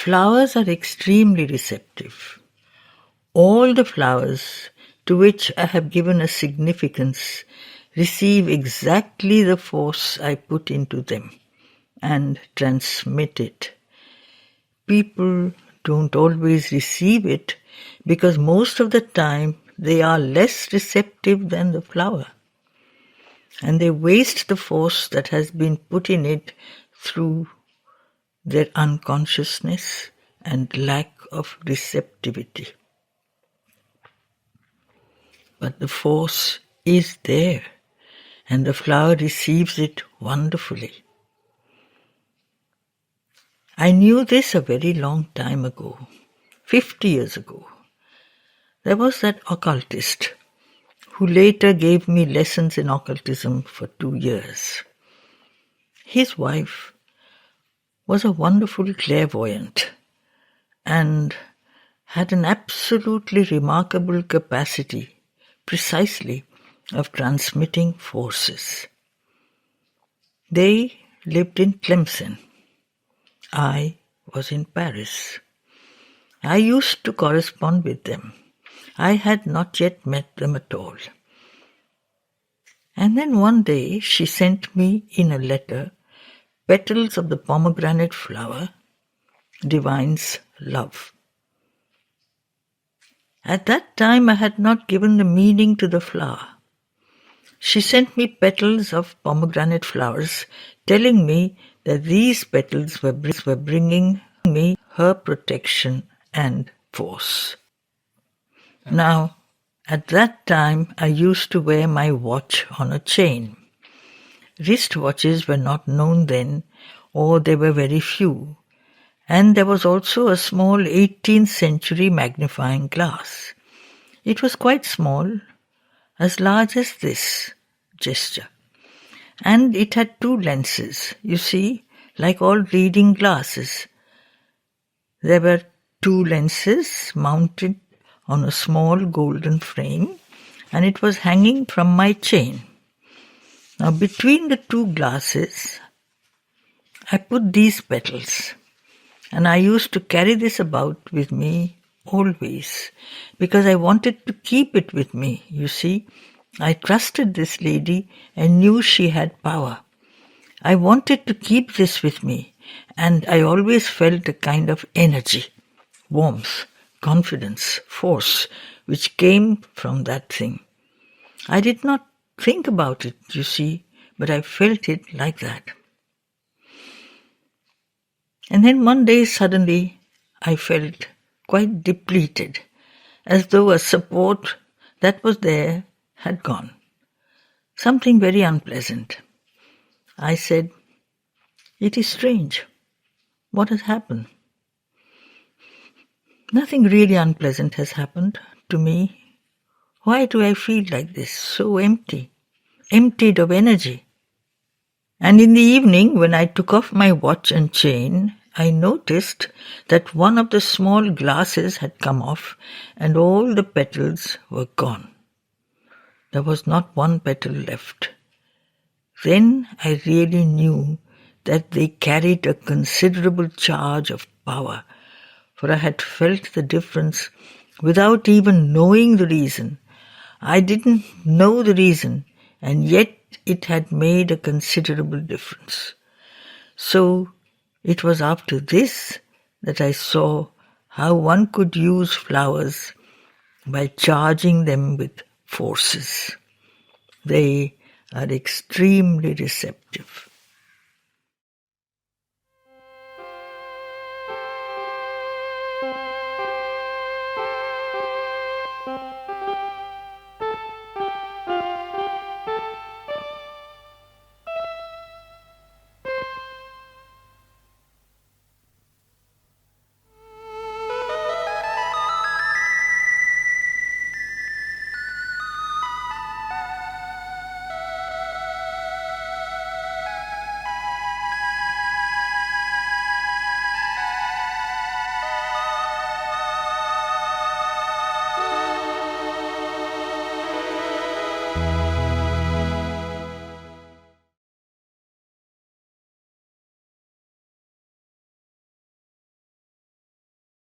Flowers are extremely receptive. All the flowers to which I have given a significance receive exactly the force I put into them and transmit it. People don't always receive it because most of the time they are less receptive than the flower, and they waste the force that has been put in it through their unconsciousness and lack of receptivity. But the force is there, and the flower receives it wonderfully. I knew this a very long time ago, 50 years ago. There was that occultist who later gave me lessons in occultism for 2 years. His wife was a wonderful clairvoyant and had an absolutely remarkable capacity precisely of transmitting forces. They lived in Tlemcen. I was in Paris. I used to correspond with them. I had not yet met them at all. And then one day she sent me in a letter petals of the pomegranate flower, divine's love. At that time I had not given the meaning to the flower. She sent me petals of pomegranate flowers, telling me that these petals were bringing me her protection and force. Now, at that time I used to wear my watch on a chain. Wristwatches were not known then, or they were very few, and there was also a small 18th century magnifying glass. It was quite small, as large as this gesture, and it had 2 lenses, you see, like all reading glasses. There were 2 lenses mounted on a small golden frame, and it was hanging from my chain. Now between the 2 glasses, I put these petals, and I used to carry this about with me always, because I wanted to keep it with me, you see. I trusted this lady and knew she had power. I wanted to keep this with me, and I always felt a kind of energy, warmth, confidence, force, which came from that thing. I did not think about it, you see, but I felt it like that. And then one day suddenly I felt quite depleted, as though a support that was there had gone. Something very unpleasant. I said, "It is strange. What has happened?" "Nothing really unpleasant has happened to me. Why do I feel like this, so empty, emptied of energy?" And in the evening, when I took off my watch and chain, I noticed that one of the small glasses had come off and all the petals were gone. There was not one petal left. Then I really knew that they carried a considerable charge of power, for I had felt the difference without even knowing the reason. I didn't know the reason, and yet it had made a considerable difference. So it was after this that I saw how one could use flowers by charging them with forces. They are extremely receptive.